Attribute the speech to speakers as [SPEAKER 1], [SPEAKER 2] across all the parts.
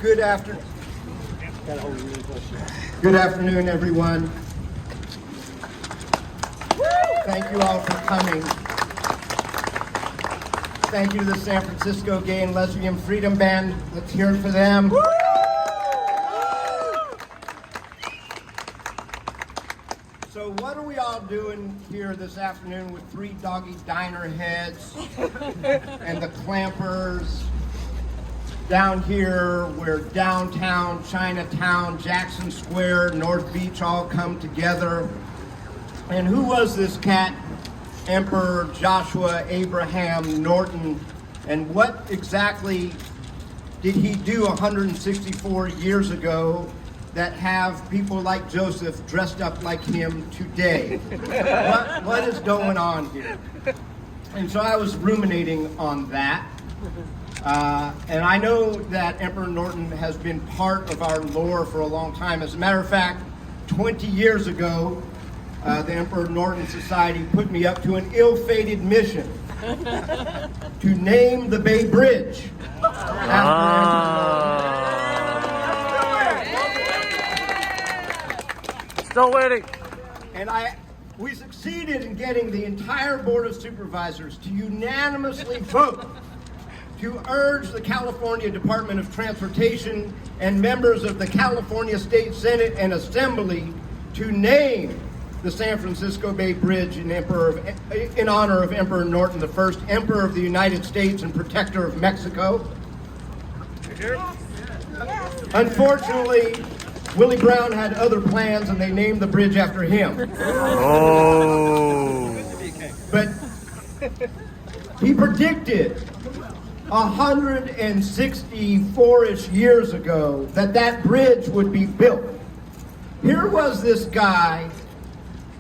[SPEAKER 1] Good afternoon, everyone. Thank you all for coming. Thank you to the San Francisco Gay and Lesbian Freedom Band. Let's hear it for them. So what are we all doing here this afternoon with three doggy diner heads and the clampers? Down here, where downtown, Chinatown, Jackson Square, North Beach all come together. And who was this cat? Emperor Joshua Abraham Norton. And what exactly did he do 164 years ago that have people like Joseph dressed up like him today? What is going on here? And so I was ruminating on that. And I know that Emperor Norton has been part of our lore for a long time. As a matter of fact, 20 years ago, the Emperor Norton Society put me up to an ill-fated mission to name the Bay Bridge after
[SPEAKER 2] Still waiting.
[SPEAKER 1] And we succeeded in getting the entire Board of Supervisors to unanimously vote to urge the California Department of Transportation and members of the California State Senate and Assembly to name the San Francisco Bay Bridge in honor of Emperor Norton I, Emperor of the United States and Protector of Mexico. Unfortunately, Willie Brown had other plans and they named the bridge after him.
[SPEAKER 2] Oh.
[SPEAKER 1] But he predicted 164-ish years ago that bridge would be built. Here was this guy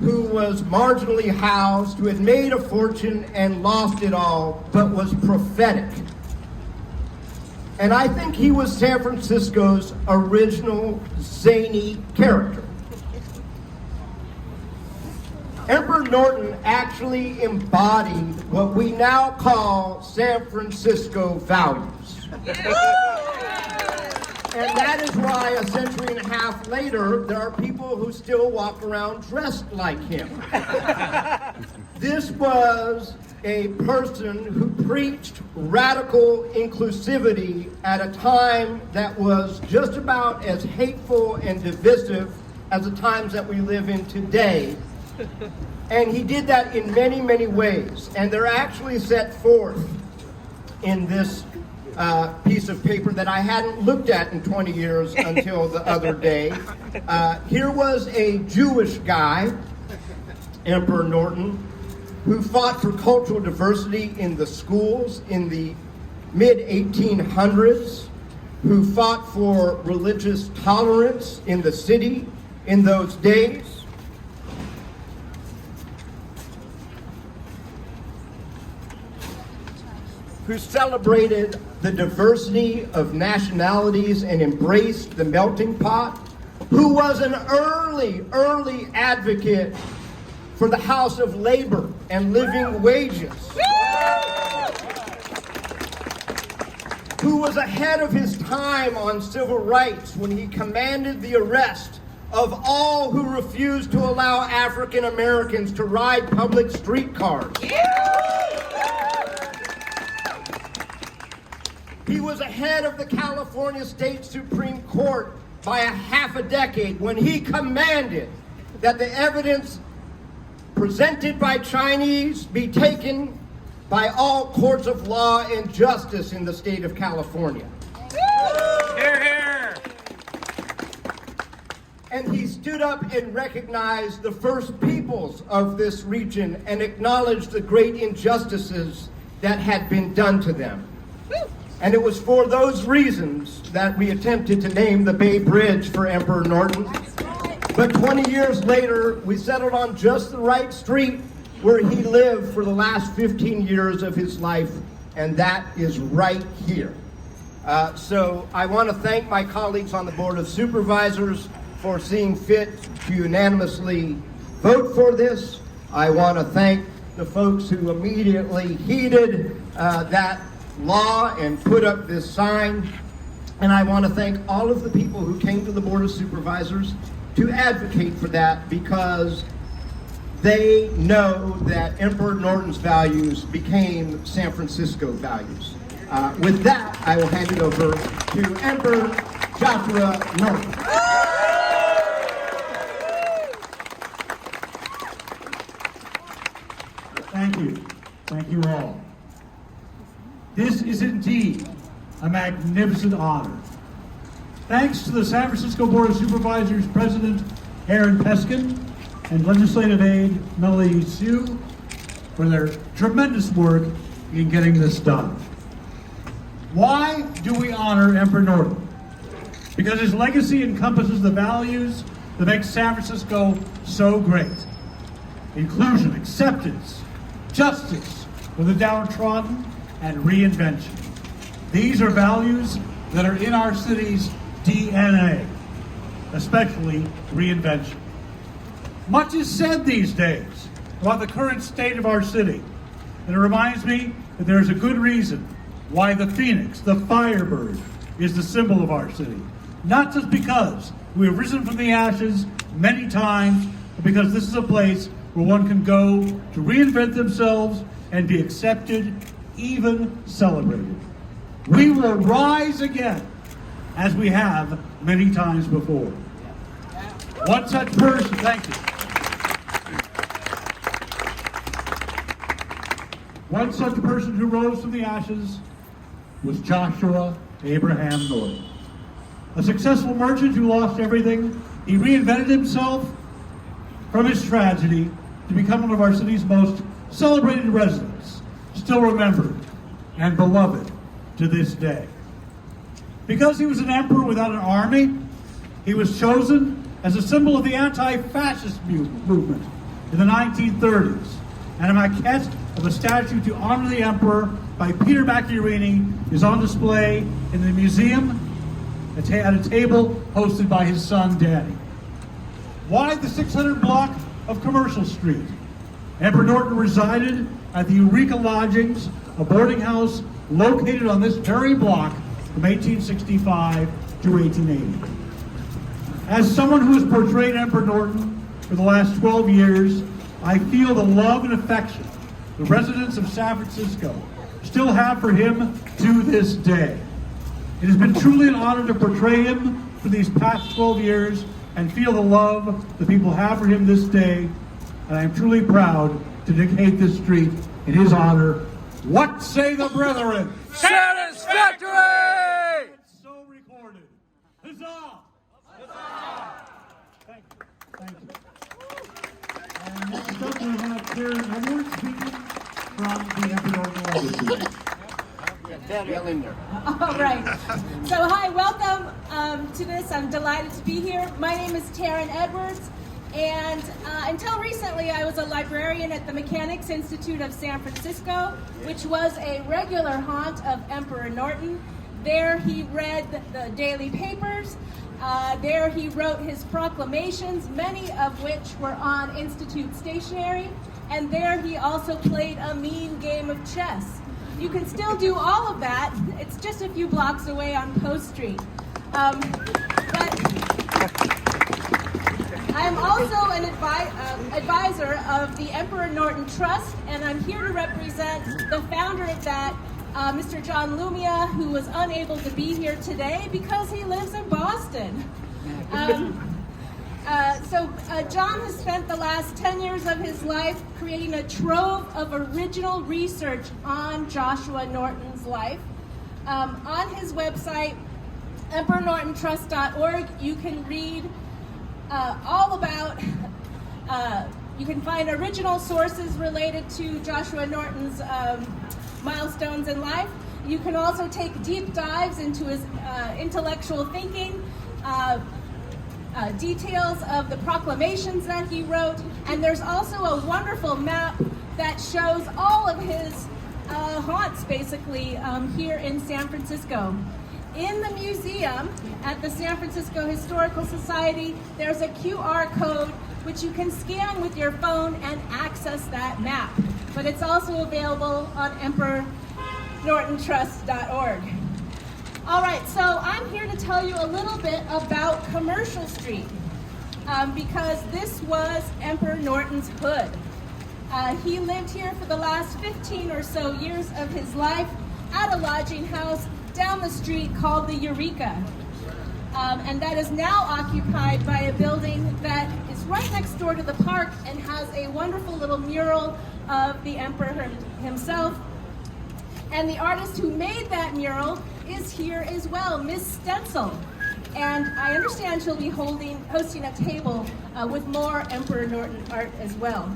[SPEAKER 1] who was marginally housed, who had made a fortune and lost it all, but was prophetic. And I think he was San Francisco's original zany character. Emperor Norton actually embodied what we now call San Francisco values. And that is why a century and a half later, there are people who still walk around dressed like him. This was a person who preached radical inclusivity at a time that was just about as hateful and divisive as the times that we live in today. And he did that in many, many ways. And they're actually set forth in this piece of paper that I hadn't looked at in 20 years until the other day. Here was a Jewish guy, Emperor Norton, who fought for cultural diversity in the schools in the mid-1800s, who fought for religious tolerance in the city in those days, who celebrated the diversity of nationalities and embraced the melting pot, who was an early advocate for the House of Labor and living wages, who was ahead of his time on civil rights when he commanded the arrest of all who refused to allow African Americans to ride public streetcars. He was ahead of the California State Supreme Court by a half a decade when he commanded that the evidence presented by Chinese be taken by all courts of law and justice in the state of California.
[SPEAKER 2] Hear, hear.
[SPEAKER 1] And he stood up and recognized the first peoples of this region and acknowledged the great injustices that had been done to them. And it was for those reasons that we attempted to name the Bay Bridge for Emperor Norton. But 20 years later, we settled on just the right street where he lived for the last 15 years of his life, and that is right here. So I want to thank my colleagues on the Board of Supervisors for seeing fit to unanimously vote for this. I want to thank the folks who immediately heeded that law and put up this sign. And I want to thank all of the people who came to the Board of Supervisors to advocate for that, because they know that Emperor Norton's values became San Francisco values. With that, I will hand it over to Emperor Joshua Norton.
[SPEAKER 3] Thank you. Thank you all. This is indeed a magnificent honor. Thanks to the San Francisco Board of Supervisors President Aaron Peskin and legislative aide Melody Sue for their tremendous work in getting this done. Why do we honor Emperor Norton? Because his legacy encompasses the values that make San Francisco so great. Inclusion, acceptance, justice for the downtrodden, and reinvention. These are values that are in our city's DNA, especially reinvention. Much is said these days about the current state of our city, and it reminds me that there's a good reason why the phoenix, the firebird, is the symbol of our city. Not just because we have risen from the ashes many times, but because this is a place where one can go to reinvent themselves and be accepted, even celebrated. We will rise again, as we have many times before. One such person, thank you. One such person who rose from the ashes was Joshua Abraham Norton. A successful merchant who lost everything, he reinvented himself from his tragedy to become one of our city's most celebrated residents, still remembered and beloved to this day. Because he was an emperor without an army, he was chosen as a symbol of the anti-fascist movement in the 1930s, and a maquette of a statue to honor the emperor by Peter Macchiarini is on display in the museum at a table hosted by his son, Danny. Why the 600 block of Commercial Street? Emperor Norton resided at the Eureka Lodgings, a boarding house located on this very block from 1865 to 1880. As someone who has portrayed Emperor Norton for the last 12 years, I feel the love and affection the residents of San Francisco still have for him to this day. It has been truly an honor to portray him for these past 12 years and feel the love the people have for him this day, and I am truly proud to dedicate this street in his honor. What say the brethren?
[SPEAKER 2] Satisfactory!
[SPEAKER 3] It's so recorded. Huzzah! Huzzah! Thank you. Thank you. And next up we have Taryn Edwards speaking from the Emperor Norton I.
[SPEAKER 4] All right. So hi, welcome to this. I'm delighted to be here. My name is Taryn Edwards, and until recently I was a librarian at the Mechanics Institute of San Francisco, which was a regular haunt of Emperor Norton. There he read the daily papers. There he wrote his proclamations, many of which were on Institute stationery. And there he also played a mean game of chess. You can still do all of that. It's just a few blocks away on Post Street. But I'm also an advisor of the Emperor Norton Trust, and I'm here to represent the founder of that, Mr. John Lumia, who was unable to be here today because he lives in Boston. John has spent the last 10 years of his life creating a trove of original research on Joshua Norton's life. On his website, emperornortontrust.org, you can read all about, you can find original sources related to Joshua Norton's milestones in life. You can also take deep dives into his intellectual thinking, details of the proclamations that he wrote, and there's also a wonderful map that shows all of his haunts, basically, here in San Francisco. In the museum at the San Francisco Historical Society, there's a QR code which you can scan with your phone and access that map. But it's also available on emperornortontrust.org. All right, so I'm here to tell you a little bit about Commercial Street because this was Emperor Norton's hood. He lived here for the last 15 or so years of his life at a lodging house down the street called the Eureka. And that is now occupied by a building that is right next door to the park and has a wonderful little mural of the emperor himself. And the artist who made that mural is here as well, Miss Stencil. And I understand she'll be hosting a table with more Emperor Norton art as well.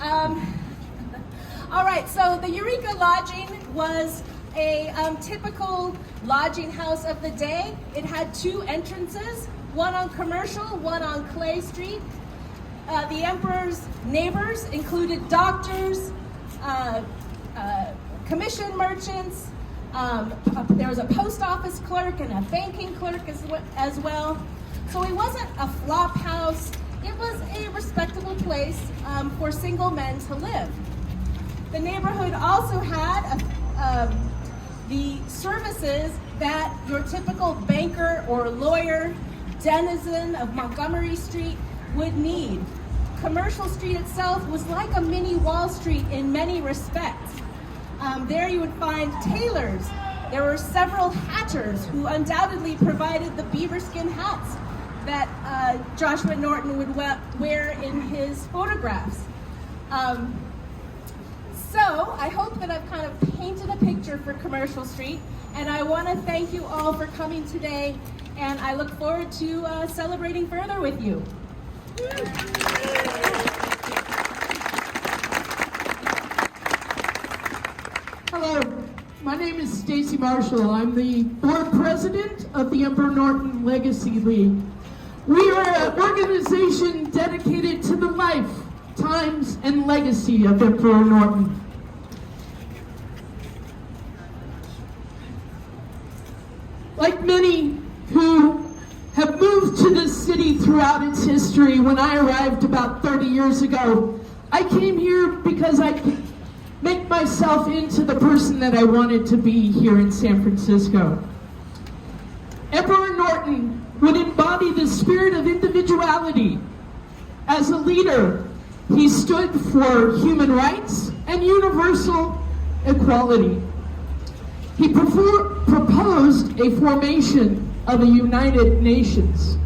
[SPEAKER 4] All right, so the Eureka Lodging was a typical lodging house of the day. It had two entrances, one on Commercial, one on Clay Street. The emperor's neighbors included doctors, commission merchants, there was a post office clerk and a banking clerk as well. So it wasn't a flop house, it was a respectable place for single men to live. The neighborhood also had the services that your typical banker or lawyer, denizen of Montgomery Street would need. Commercial Street itself was like a mini Wall Street in many respects. There you would find tailors. There were several hatters who undoubtedly provided the beaverskin hats that Joshua Norton would wear in his photographs. So I hope that I've kind of painted a picture for Commercial Street, and I want to thank you all for coming today, and I look forward to celebrating further with you.
[SPEAKER 5] Hello, my name is Stacy Marshall. I'm the board president of the Emperor Norton Legacy League. We are an organization dedicated to the life, times, and legacy of Emperor Norton. Like many who have moved to this city throughout its history, when I arrived about 30 years ago, I came here because I could make myself into the person that I wanted to be here in San Francisco. Emperor Norton would embody the spirit of individuality. As a leader, he stood for human rights and universal equality. He proposed a formation of a United Nations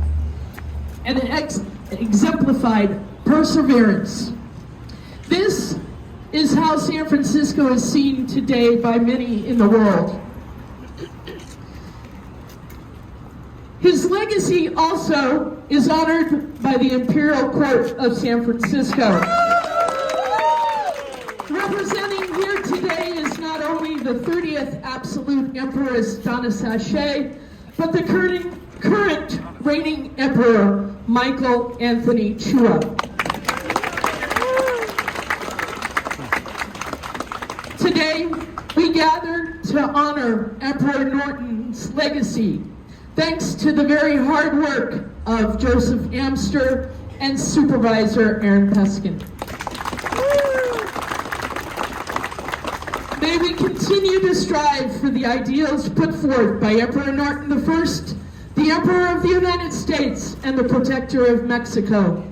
[SPEAKER 5] and exemplified perseverance. This is how San Francisco is seen today by many in the world. His legacy also is honored by the Imperial Court of San Francisco. Representing here today is not only the 30th absolute Empress Donna Sachet, but the current reigning Emperor Michael Anthony Chua. Today, we gather to honor Emperor Norton's legacy, thanks to the very hard work of Joseph Amster and Supervisor Aaron Peskin. May we continue to strive for the ideals put forth by Emperor Norton I, the Emperor of the United States and the Protector of Mexico.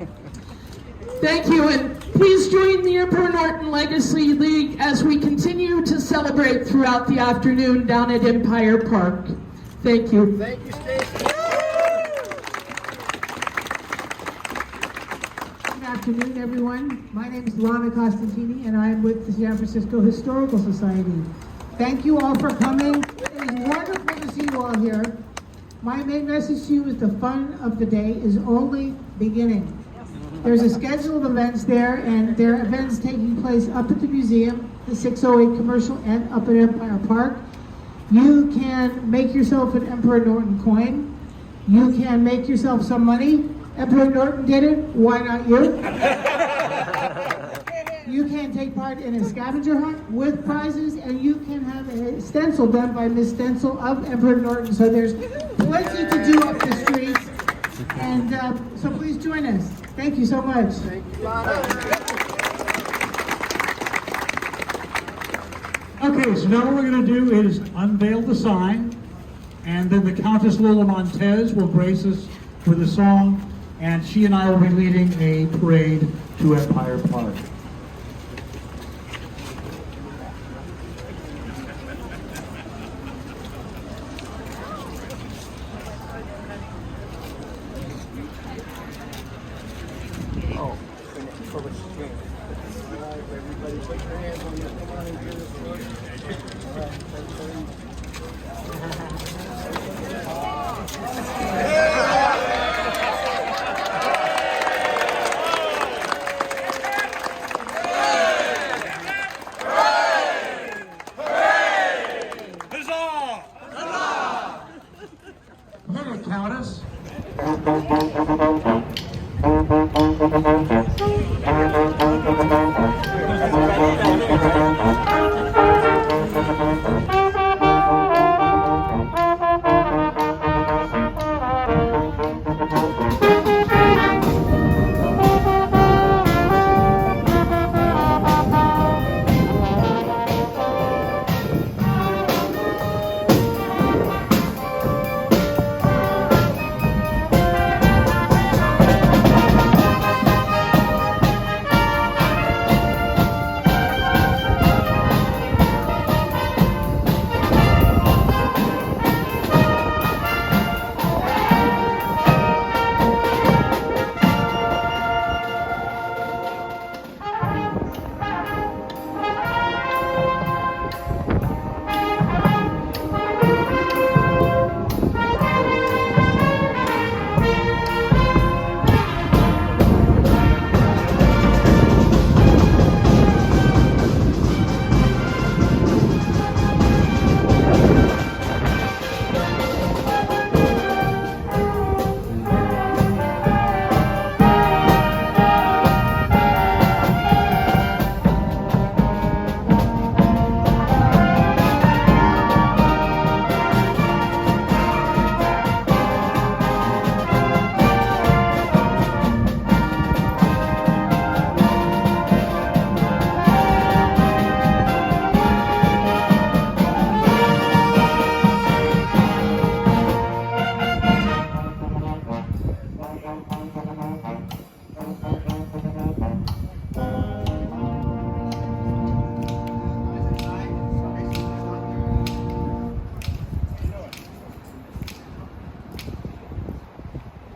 [SPEAKER 5] Thank you, and please join the Emperor Norton Legacy League as we continue to celebrate throughout the afternoon down at Empire Park. Thank you.
[SPEAKER 1] Thank you, Stacy.
[SPEAKER 6] Good afternoon, everyone. My name is Lana Costantini, and I am with the San Francisco Historical Society. Thank you all for coming. It is wonderful to see you all here. My main message to you is the fun of the day is only beginning. There's a schedule of events there, and there are events taking place up at the museum, the 608 Commercial, and up at Empire Park. You can make yourself an Emperor Norton coin. You can make yourself some money. Emperor Norton did it, why not you? You can take part in a scavenger hunt with prizes, and you can have a stencil done by Miss Stencil of Emperor Norton. So there's plenty to do up the streets, and so please join us. Thank you so much.
[SPEAKER 1] Thank you, Lana.
[SPEAKER 3] Okay, so now what we're going to do is unveil the sign. And then the Countess Lola Montez will grace us with a song, and she and I will be leading a parade to Empire Park.
[SPEAKER 7] Hit it, Countess.